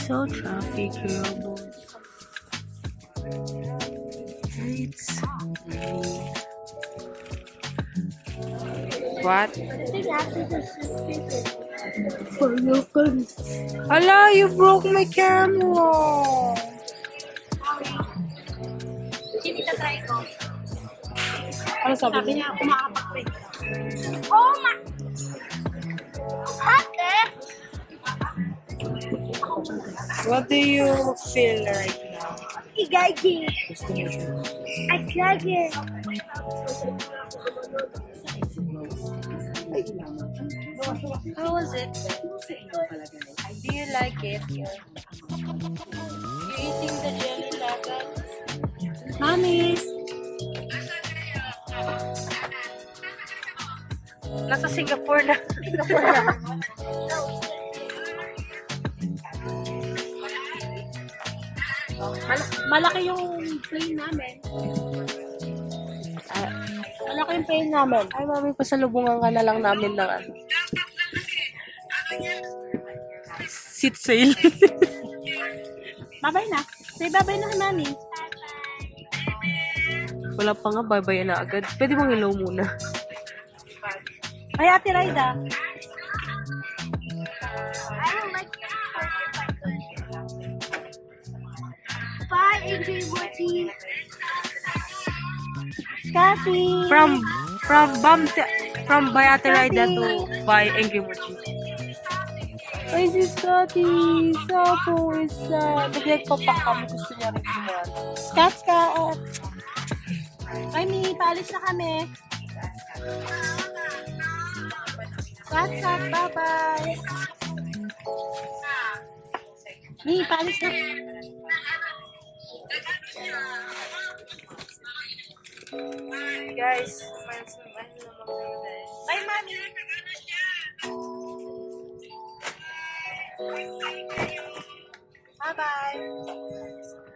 so traffic here, boy. It's really... What? Hala, you broke my camera. Hindi ka try ko. Ano sabi Sabi niya? niya, kumakapak Oh my! Ate! What do you feel right now? Igagi. Gusto mo siya? Igagi. How was it? Do you like it? You eating the jelly laga? Mami! Nasa Singapore na. Malaki yung plane namin. Malaki yung plane namin. Ay, mami, pasalubungan ka na lang namin ng ano. Seat sale. Babay na. Say babay na, Mami. Wala pa nga, bye-bye na agad. Pwede mong hello muna. Ay, Ate Raida. I don't like that part if I could. Bye, AJ Morty. Kathy. From Bayate Rida to by Angry Mochi. Ay, si Scotty. Sapo is sad. Nagpapak kami. Gusto niya rin kumain. Scott. Ay, Mi, paalis na kami. Scott, bye-bye. Mi, paalis na. Guys, Bye, Mami. Bye-bye.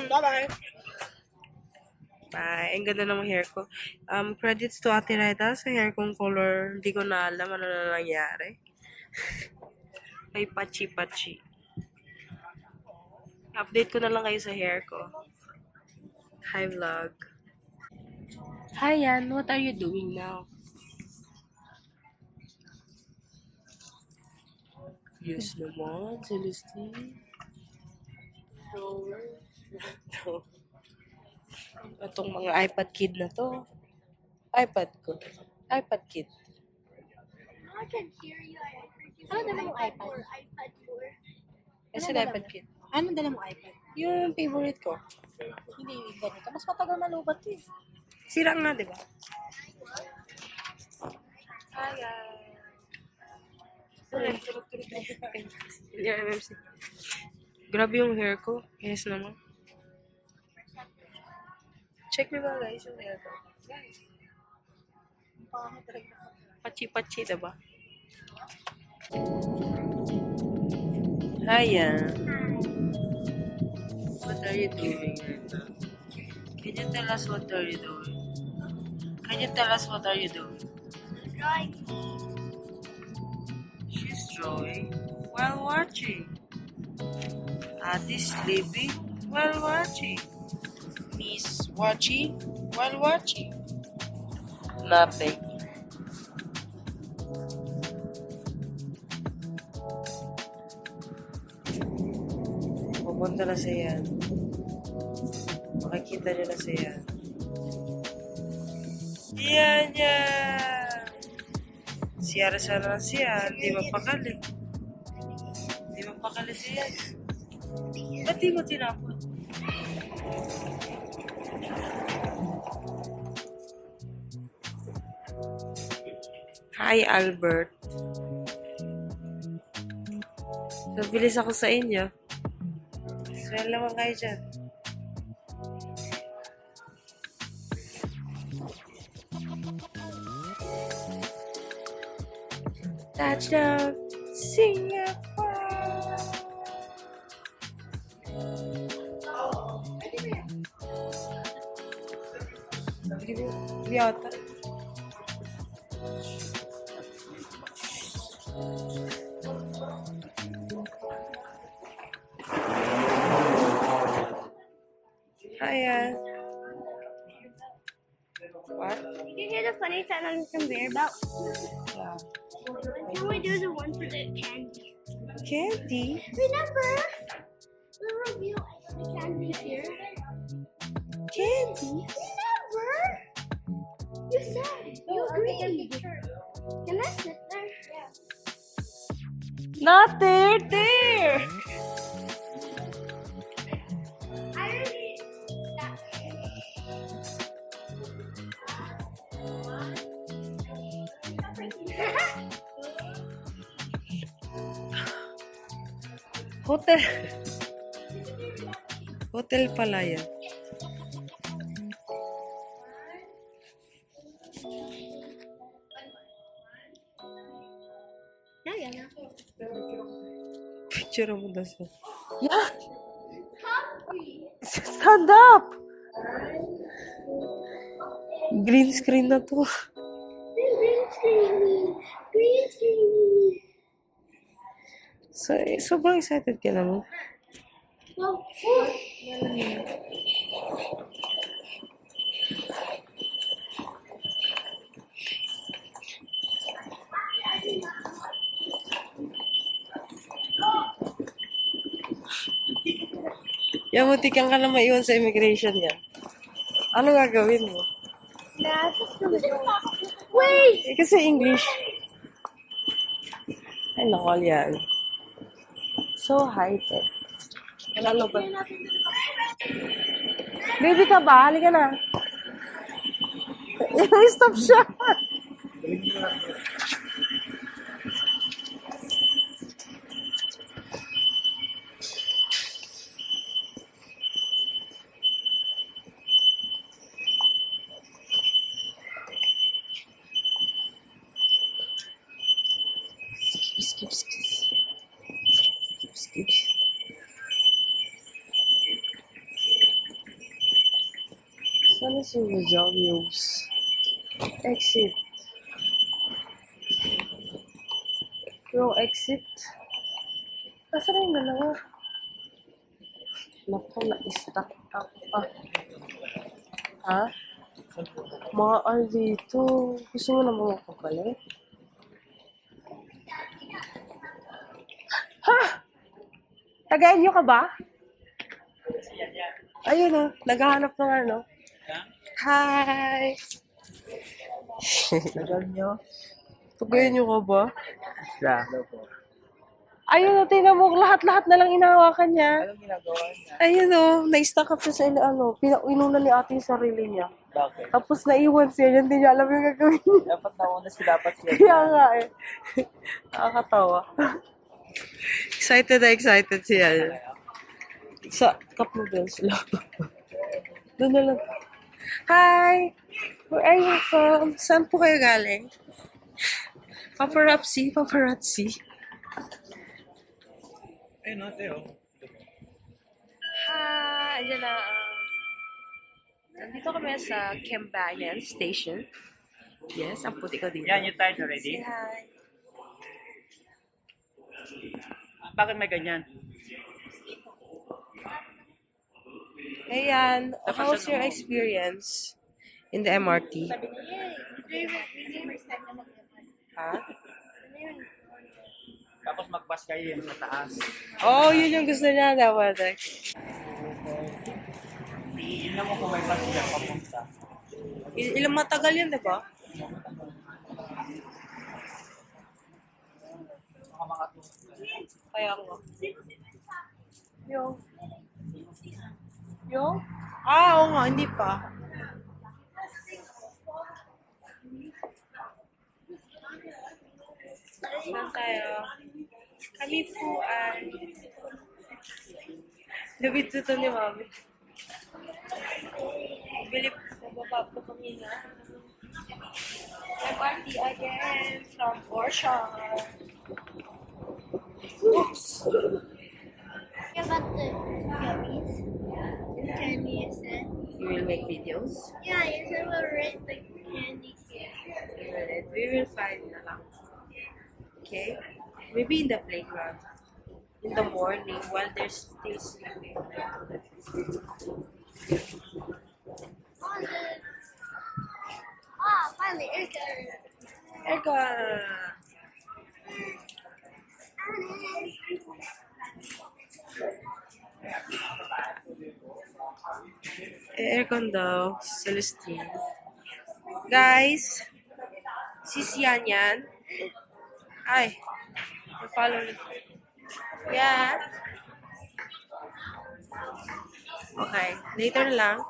Bye-bye. bye. Ang ganda ng hair ko. Credits to Ate Rida sa hair kong color. Hindi ko na alam ano na nangyari. Ay, pachi-pachi. Update ko na lang kayo sa hair ko. Hi, vlog. Hi, Yan. What are you doing now? Yes naman, Celestine. Itong mga iPad kid na to. iPad ko. iPad kid. I can hear you. I heard you Ano say dala mo iPad iPad? or iPad 4. Kasi Ano iPad kid. Ano dala mo iPad? Yung favorite ko. Hindi ganito. Mas matagal malubat eh. Sira nga, di ba? Hi, guys. Yeah, MMC. Grabe yung hair ko. Yes naman. Check me ba, guys, yung hair ko. Guys. Pachi-pachi, diba? Hiya. What are you doing right now? Can you tell us what are you doing? Can you tell us what are you doing? Drawing. She's drawing while watching. Ati's sleeping while watching. Miss watching while watching. Nothing. Pupunta na siya. Makikita niyo na siya. Yan yan! Siyara sana siya. Hindi mapakali. Hindi mapakali siya. Ba't di mo tinapon? Hi, Albert. Nabilis ako sa inyo. Swell naman kayo dyan. Touchdown, Singapore! Hindi ata. ayan. What? Did you hear the funny sound on the conveyor belt? Yeah. Can we do the one for the candy? Candy? Remember the review of the candy here? Candy? Remember? You said you agreed. Can I sit there? Yeah. Not there, there! I already stopped. Hotel. Hotel pala yan. Yeah, yeah. Picture mo daw siya. Yeah! Stand up! Green screen na to. Green screen. Green screen. So, sobrang excited ka naman. Well, Yan, mutikan ka na maiwan sa immigration yan. Ano gagawin mo? wait. Eh, kasi English. Ay, nakal yan. So high-tech. Ano ba? Baby ka ba? Halika na. Stop siya. Skip, skip, skip. Skip, skip. Sana si Rosario's exit. Yung exit. Asa na yung dalawa? Naku, na-stuck up pa. Ha? Maal dito. Gusto mo na mga kapalik? Ha? Taga-inyo ka ba? Ayun o, naghahanap ng ano. Hi! Tagal-nyo? Taga-inyo ka ba? Siya. Ayun o, tingnan mo, lahat-lahat na lang inahawakan niya. Anong ginagawa niya? Ayun o, na-stuck up siya sa inunan ni ate yung sarili niya. Bakit? Tapos naiwan siya, hindi niya alam yung gagawin niya. Dapat nauna sila, dapat sila. Kaya nga eh. Nakakatawa. Excited na excited siya. Sa cup noodles lang. Doon na lang. Hi! Where are you from? Saan po kayo galing? Paparazzi, paparazzi. Ayun, no, Teo. Hi! Ayan na. Nandito kami sa Kembangan Station. Yes, ang puti ko dito. Yan, you tired already? Say hi. Bakit may ganyan? Ayan, how's your experience in the MRT? Ha? Tapos mag-bus kayo yun sa taas. Oh, yun yung gusto niya dapat. Tingnan mo kung may bus sila papunta. Ilang matagal yun, di ba? Kaya nga. Yung? Ah, oo nga, hindi pa. Saan tayo? Kami po ay... Labit ito ni Mami. Bili po, baba po kami na. MRT again from Orsha. Oops! About the gummies and candy, you said. You will make videos? Yeah, you said we'll rate the candy here. We will find na lang. Okay? Maybe in the playground. In the morning while they're still sleeping. Ah, finally, airgun. Aircon. Aircon daw. Celestine. Guys, si Sian yan. Ay, follow me. Yeah. Okay, later lang.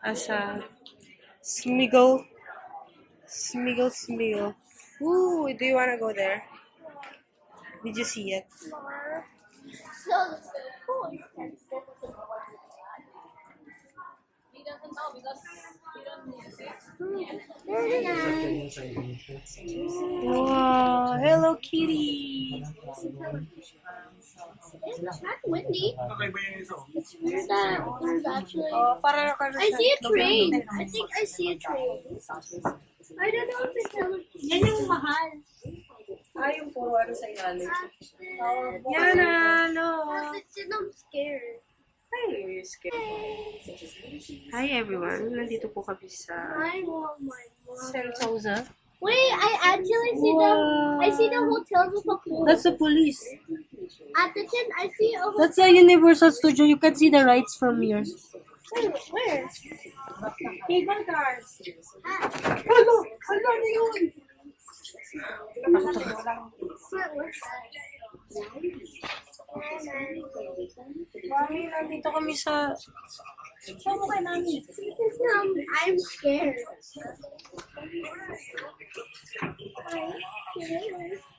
Asa, Smiggle. Ooh, do you wanna go there? Did you see it? So, cool. Wow, Hello Kitty. It's not windy. It's weird that there's actually. Oh, para I see a train. I think I see a train. I don't know if it's Hello Kitty. Yan yung mahal. Ay, yung puwaro sa ilalim. Yan Yana, no. I'm scared. Hi, scared. Hi everyone, nandito po kami sa I want my mom. Sentosa. Wait, I actually see the hotels with a pool. That's the police. At the tin, I see a hotel. That's a Universal Studio. You can see the rides from here. Where? Cable cars. Hello, hello yun. What's that? Mami, nandito kami sa... Show mo kay mami. I'm scared.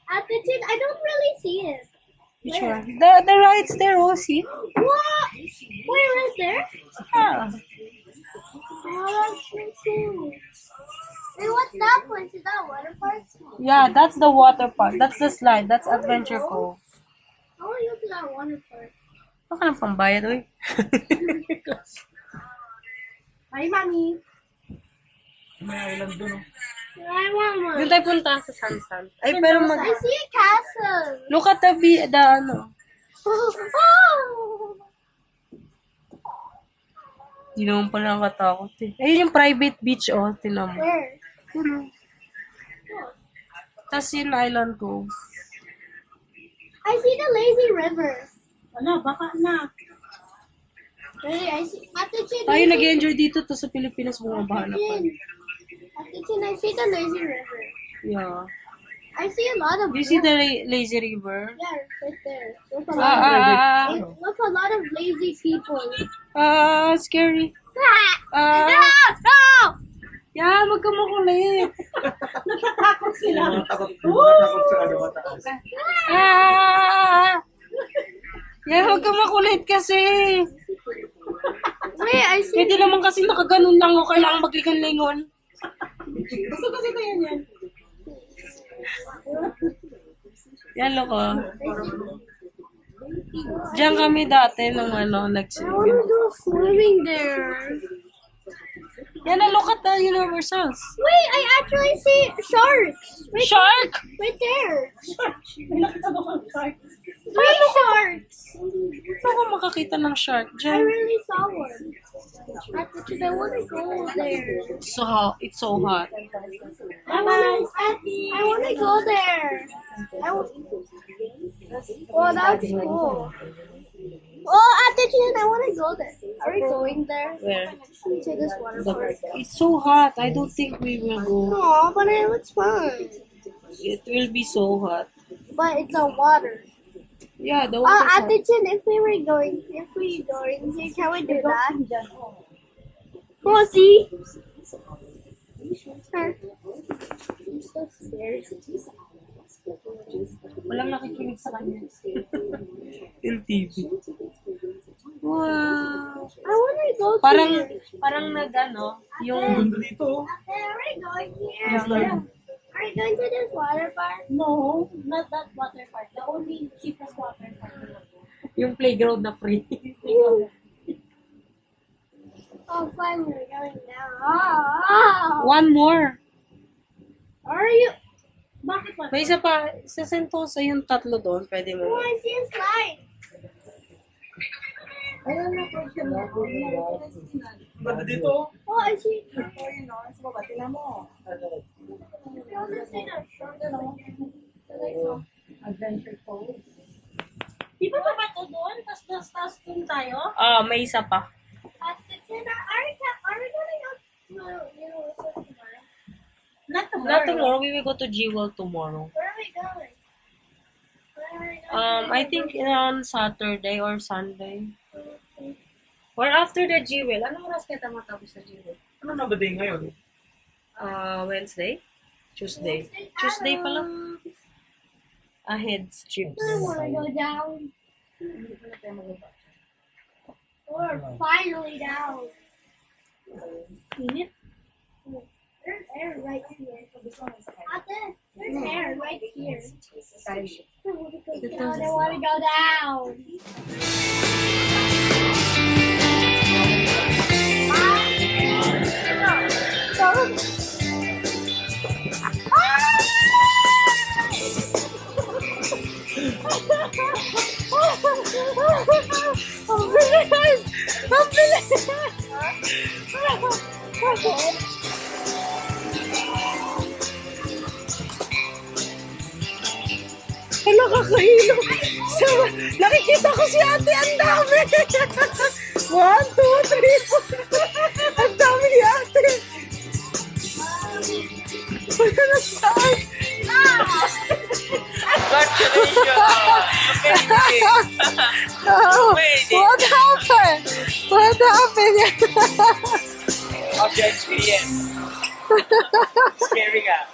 At the tin, I don't really see it. Which one? The rides there, oh, see? What? Wait, right there? Ah. Oh, that's so cool. Wait, what's that place? Is that water park? Yeah, that's the water park. That's the slide. That's Adventure Cove. I want to go to that water park. Baka ng pambayad, oy. Hi, mami. I want one. Doon tayo punta sa Sansan. Ay, pero mag... I see a castle. Look at the ano. Oh! Hindi naman pala nakatakot eh. Ayun yung private beach, oh. Tinan mo. Where? Tapos yung Island Cove. I see the lazy river. Wala, baka na. Really, I see. At the chin, Tayo nag-enjoy dito to sa Pilipinas, bumabaha na pa. At the chin, I see the lazy river. Yeah. I see a lot of. Do you see the lazy river? Yeah, right there. With a lot of, with a lot of lazy people. Scary. Ah! Ah, No! yan, wag ka makulit. Natatakot sila. Takot sa ano mataas. Yan, wag ka makulit kasi. Wait, I see. Pwede naman kasi nakaganon lang o kailangan maglingon-lingon. Gusto kasi ko yan. Yan, loko. Diyan kami dati nung I want to nag-swimming. go swimming there. Yan, look at the Universals. Wait, I actually see sharks. Shark! Right there. May nakita ba ko shark? Three sharks. Saan ko makakita ng shark I dyan? really saw one. At the chin, I want to go there. It's so hot. I want to go there. Oh, that's cool. Oh, at the chin, I want to go there. Are we going there? Where? To this water park. It's so hot. I don't think we will go. No, but it looks fun. It will be so hot. But it's on water. Yeah, the Oh, water's at hot. the chin, if we going here, can we do that? Oh, see? Huh. I'm so scared. Walang nakikinig sa kanya. Yung TV. Wow. I want to go to Parang, here. parang yung... Dito. Are we going here? Are we going to this water park? No, not that water park. The only cheapest water park. Yung playground na free. Oh, finally, we're going now. Oh, One more. Are you? Bakit ba? May isa pa, sa Sentosa yung tatlo doon, pwede Oh, mo. I see a slide. Ba't dito? Oh, I see. Di ba ba to doon? Tas doon tayo? May isa pa. Are we going out to Universal tomorrow? Not tomorrow. Not tomorrow, we will go to Jewel tomorrow. Where are we going? Where are we going? I think on Saturday or Sunday. Or after the Jewel. Anong oras kaya tayo matapos sa Jewel? Ano na ba din ngayon? Wednesday? Tuesday. Tuesday pa lang. Ahead strips. I want to go down. We're finally down. Init. There's air right here. Ate, there's air right here. I want to go down. Ang bilis! Ang bilis! Hala, kakahilo. Nakikita ko si ate, ang dami. 1, 2, 3, 4. Ang dami ni ate. Wala na saan. Oh, what happened? What happened? How's your experience? Scary ka?